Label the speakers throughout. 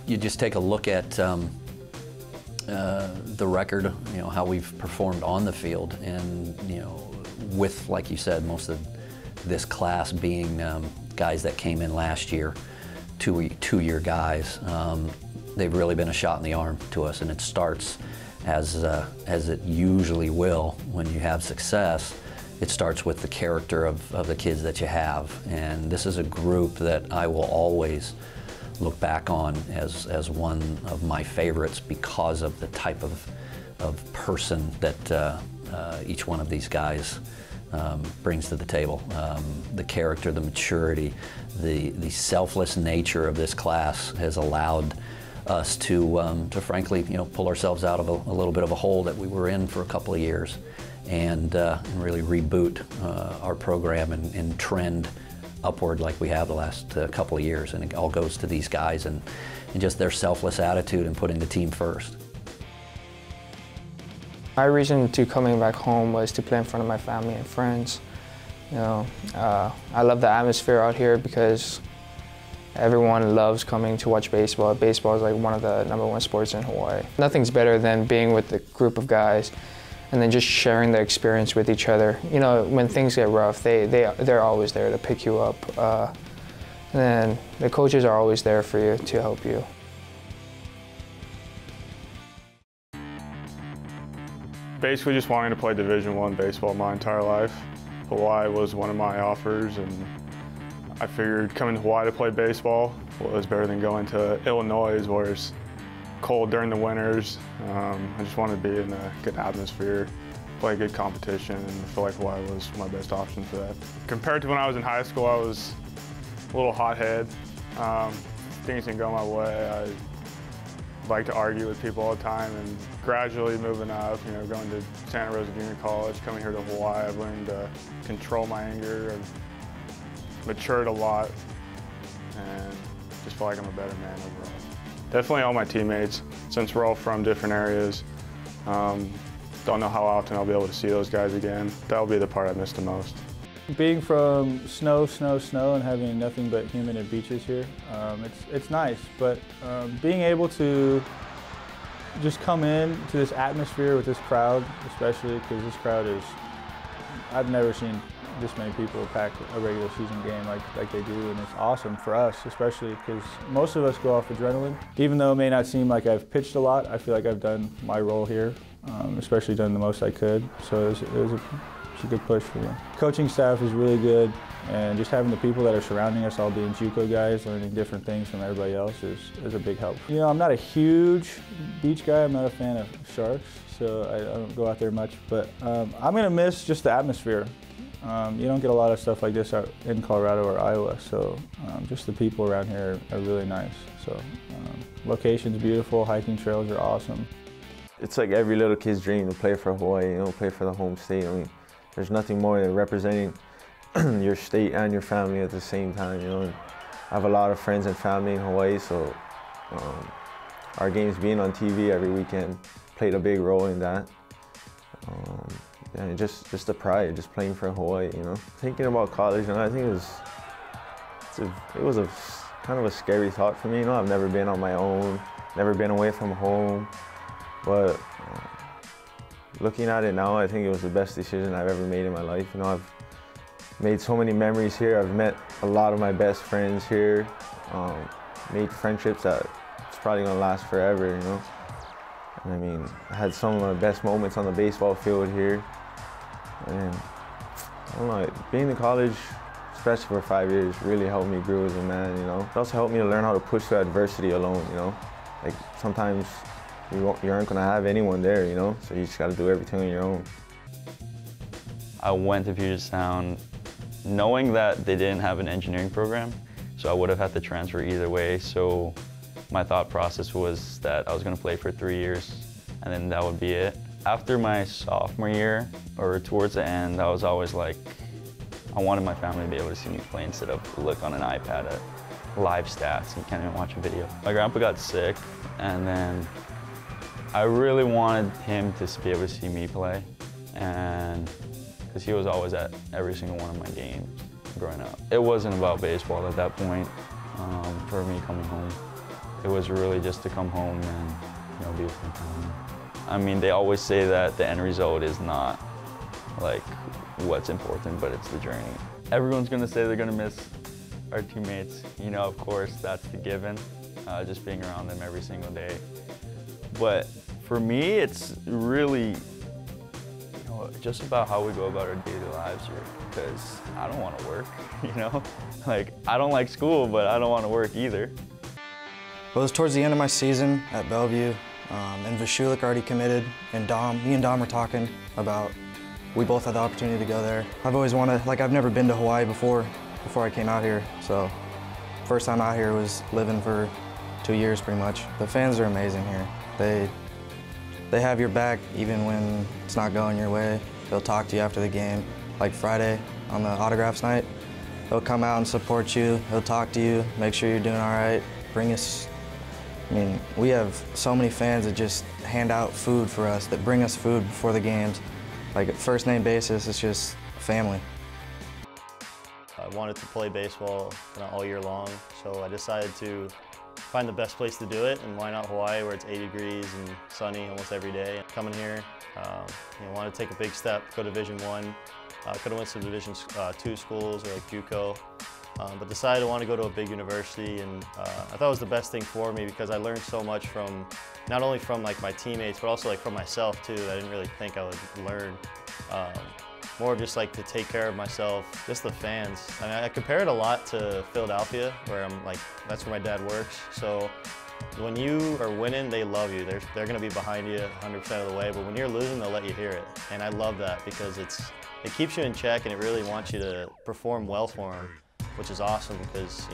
Speaker 1: you just take a look at the record, you know, how we've performed on the field, and you know, with, like you said, most of this class being guys that came in last year, two-year guys, they've really been a shot in the arm to us, and it starts as it usually will when you have success. It starts with the character of the kids that you have, and this is a group that I will always look back on as one of my favorites because of the type of person that each one of these guys brings to the table. The character, the maturity, the selfless nature of this class has allowed us to frankly, you know, pull ourselves out of a little bit of a hole that we were in for a couple of years, and really reboot our program and trend upward like we have the last couple of years. And it all goes to these guys and just their selfless attitude and putting the team first.
Speaker 2: My reason to coming back home was to play in front of my family and friends. You know, I love the atmosphere out here because everyone loves coming to watch baseball. Baseball is like one of the #1 sports in Hawaii. Nothing's better than being with a group of guys and then just sharing the experience with each other. You know, when things get rough, they're always there to pick you up. And then the coaches are always there for you to help you.
Speaker 3: Basically just wanting to play Division I baseball my entire life. Hawaii was one of my offers, and I figured coming to Hawaii to play baseball was better than going to Illinois, where it's cold during the winters. I just wanted to be in a good atmosphere, play good competition, and I feel like Hawaii was my best option for that. Compared to when I was in high school, I was a little hothead. Things didn't go my way. I like to argue with people all the time, and gradually moving up, you know, going to Santa Rosa Junior College, coming here to Hawaii, I've learned to control my anger. I've matured a lot, and just feel like I'm a better man overall. Definitely all my teammates, since we're all from different areas. Don't know how often I'll be able to see those guys again. That'll be the part I miss the most.
Speaker 4: Being from snow, and having nothing but human and beaches here, it's nice, but being able to just come in to this atmosphere with this crowd, especially because this crowd is, I've never seen this many people pack a regular season game like they do, and it's awesome for us, especially because most of us go off adrenaline. Even though it may not seem like I've pitched a lot, I feel like I've done my role here, especially done the most I could, so it's a good push for me. Coaching staff is really good, and just having the people that are surrounding us all being JUCO guys, learning different things from everybody else is a big help. You know, I'm not a huge beach guy, I'm not a fan of sharks, so I don't go out there much, but I'm gonna miss just the atmosphere. You don't get a lot of stuff like this out in Colorado or Iowa, so just the people around here are really nice. So location's beautiful, hiking trails are awesome.
Speaker 5: It's like every little kid's dream to play for Hawaii, you know, play for the home state. I mean, there's nothing more than representing your state and your family at the same time, you know. And I have a lot of friends and family in Hawaii, so our games being on TV every weekend played a big role in that. And just the pride, just playing for Hawaii, you know. Thinking about college, you know, I think it was a kind of a scary thought for me, you know. I've never been on my own, never been away from home, but looking at it now, I think it was the best decision I've ever made in my life. You know, I've made so many memories here. I've met a lot of my best friends here, made friendships that it's probably gonna last forever, you know. I mean, I had some of my best moments on the baseball field here. And I don't know, being in college, especially for 5 years, really helped me grow as a man, you know. It also helped me to learn how to push through adversity alone, you know. Like, sometimes you aren't gonna have anyone there, you know, so you just gotta do everything on your own.
Speaker 6: I went to Puget Sound knowing that they didn't have an engineering program, so I would have had to transfer either way. So my thought process was that I was gonna play for 3 years, and then that would be it. After my sophomore year, or towards the end, I was always like, I wanted my family to be able to see me play instead of look on an iPad at live stats and can't even watch a video. My grandpa got sick, and then I really wanted him to be able to see me play, and because he was always at every single one of my games growing up. It wasn't about baseball at that point for me coming home. it was really just to come home and be with my family. I mean, they always say that the end result is not like what's important, but it's the journey. Everyone's gonna say they're gonna miss our teammates. Of course, that's the given, just being around them every single day. But for me, it's really just about how we go about our daily lives here, because I don't want to work, Like, I don't like school, but I don't want to work either.
Speaker 7: Well, it was towards the end of my season at Bellevue, and Vashulik already committed, and me and Dom were talking about, we both had the opportunity to go there. I've always wanted, I've never been to Hawaii before I came out here, so first time out here was living for 2 years pretty much. The fans are amazing here. They have your back even when it's not going your way. They'll talk to you after the game. Like Friday on the autographs night, they'll come out and support you. They'll talk to you, make sure you're doing all right. We have so many fans that just hand out food for us, that bring us food before the games. Like, at first name basis, it's just family.
Speaker 8: I wanted to play baseball all year long, so I decided to find the best place to do it, and why not Hawaii, where it's 80 degrees and sunny almost every day. Coming here, wanted to take a big step, go to Division I. Could have went to Division II schools or like JUCO, but decided I wanted to go to a big university, and I thought it was the best thing for me because I learned so much from, not only from my teammates, but also from myself too, that I didn't really think I would learn. More just to take care of myself, just the fans. I compare it a lot to Philadelphia, where that's where my dad works. So when you are winning, they love you. They're gonna be behind you 100% of the way, but when you're losing, they'll let you hear it. And I love that because it keeps you in check, and it really wants you to perform well for them, which is awesome because,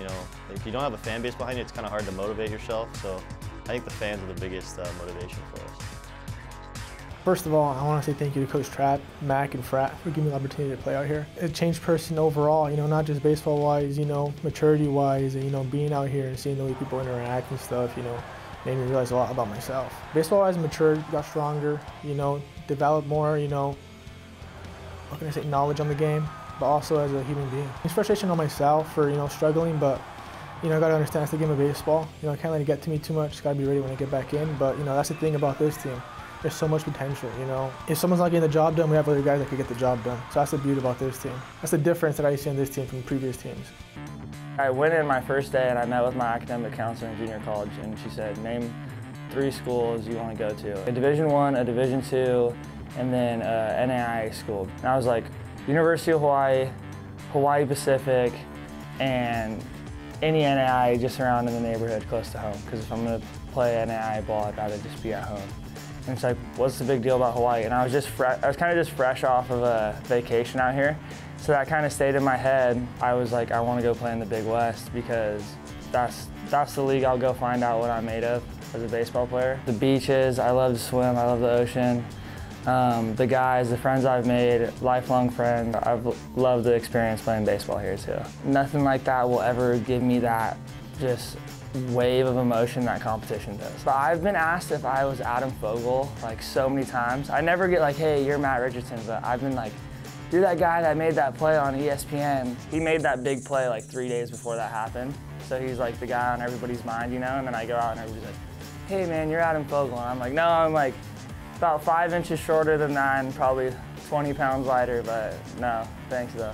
Speaker 8: if you don't have a fan base behind you, it's kind of hard to motivate yourself. So I think the fans are the biggest motivation for us.
Speaker 9: First of all, I want to say thank you to Coach Trapp, Mac, and Frat for giving me the opportunity to play out here. It changed person overall, not just baseball-wise, maturity-wise, and, being out here and seeing the way people interact and stuff, made me realize a lot about myself. Baseball-wise, matured, got stronger, developed more, what can I say, knowledge on the game, but also as a human being. It's frustration on myself for, struggling, but, I got to understand it's the game of baseball. I can't let it get to me too much. Got to be ready when I get back in, but, that's the thing about this team. There's so much potential, If someone's not getting the job done, we have other guys that could get the job done. So that's the beauty about this team. That's the difference that I see in this team from previous teams.
Speaker 2: I went in my first day and I met with my academic counselor in junior college, and she said, name 3 schools you want to go to. A Division I, a Division II, and then an NAIA school. And I was like, University of Hawaii, Hawaii Pacific, and any NAIA just around in the neighborhood close to home. Because if I'm going to play NAIA ball, I'd rather just be at home. And it's like, what's the big deal about Hawaii? And I was kind of just fresh off of a vacation out here. So that kind of stayed in my head. I was like, I want to go play in the Big West because that's the league I'll go find out what I'm made of as a baseball player. The beaches, I love to swim, I love the ocean. The guys, the friends I've made, lifelong friends. I've loved the experience playing baseball here too. Nothing like that will ever give me that just wave of emotion that competition does. But I've been asked if I was Adam Fogel so many times. I never get hey, you're Matt Richardson, but I've been you're that guy that made that play on ESPN. He made that big play 3 days before that happened. So he's the guy on everybody's mind, and then I go out and everybody's like, hey man, you're Adam Fogel. And I'm like, no, I'm about 5 inches shorter than that and probably 20 pounds lighter, but no, thanks though.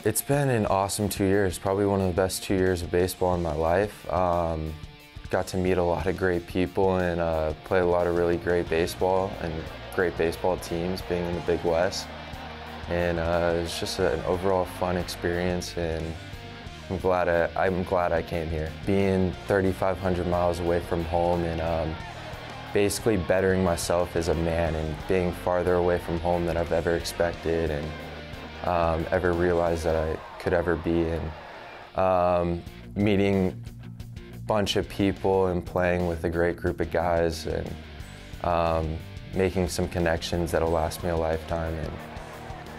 Speaker 10: It's been an awesome 2 years, probably one of the best 2 years of baseball in my life. Got to meet a lot of great people and play a lot of really great baseball and great baseball teams being in the Big West. And it was just an overall fun experience, and I'm glad I came here. Being 3,500 miles away from home and basically bettering myself as a man and being farther away from home than I've ever expected and ever realized that I could ever be, and meeting a bunch of people and playing with a great group of guys and making some connections that'll last me a lifetime, and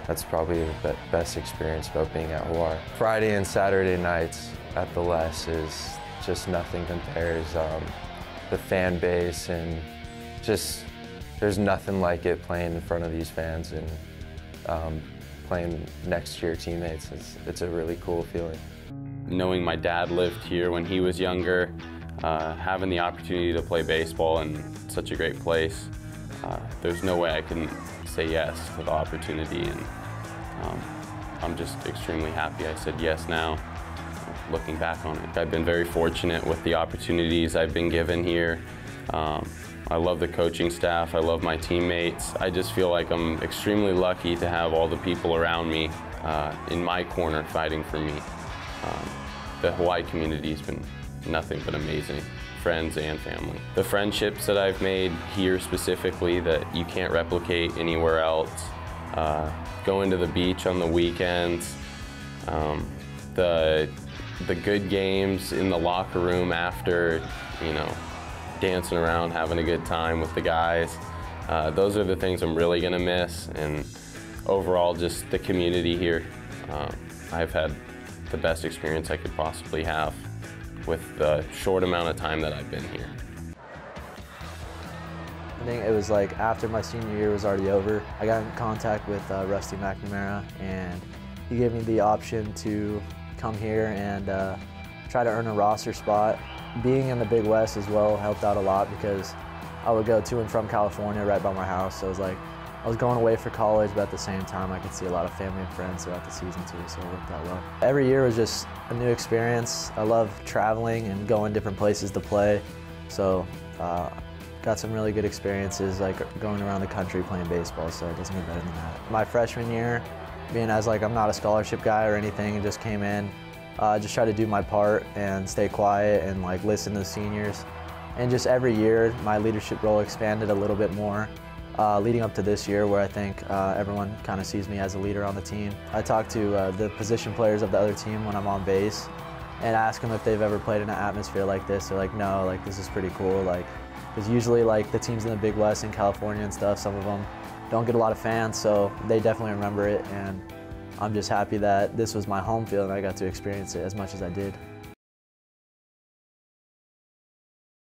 Speaker 10: that's probably the best experience about being at Hawaii. Friday and Saturday nights at the Les is just nothing compares. The fan base and just there's nothing like it playing in front of these fans and playing next to your teammates. It's a really cool feeling.
Speaker 11: Knowing my dad lived here when he was younger, Having the opportunity to play baseball in such a great place, there's no way I couldn't say yes to the opportunity, and I'm just extremely happy I said yes now, looking back on it. I've been very fortunate with the opportunities I've been given here. I love the coaching staff, I love my teammates. I just feel like I'm extremely lucky to have all the people around me in my corner fighting for me. The Hawaii community has been nothing but amazing, friends and family. The friendships that I've made here specifically that you can't replicate anywhere else. Going to the beach on the weekends, the good games in the locker room after, you know, dancing around, having a good time with the guys. Those are the things I'm really gonna miss, and overall just the community here. I've had the best experience I could possibly have with the short amount of time that I've been here.
Speaker 12: I think it was like after my senior year was already over, I got in contact with Rusty McNamara, and he gave me the option to come here and try to earn a roster spot. Being in the Big West as well helped out a lot because I would go to and from California right by my house, so it was like I was going away for college, but at the same time I could see a lot of family and friends throughout the season too, so it worked out well. Every year was just a new experience. I love traveling and going different places to play, so got some really good experiences like going around the country playing baseball, so it doesn't get better than that. My freshman year, being as like I'm not a scholarship guy or anything and just came in, just try to do my part and stay quiet and like listen to the seniors. And just every year my leadership role expanded a little bit more. Leading up to this year where I think everyone kind of sees me as a leader on the team. I talk to the position players of the other team when I'm on base and ask them if they've ever played in an atmosphere like this. They're like, no, like this is pretty cool. Like, because usually like the teams in the Big West in California and stuff, some of them don't get a lot of fans, so they definitely remember it, and I'm just happy that this was my home field and I got to experience it as much as I did.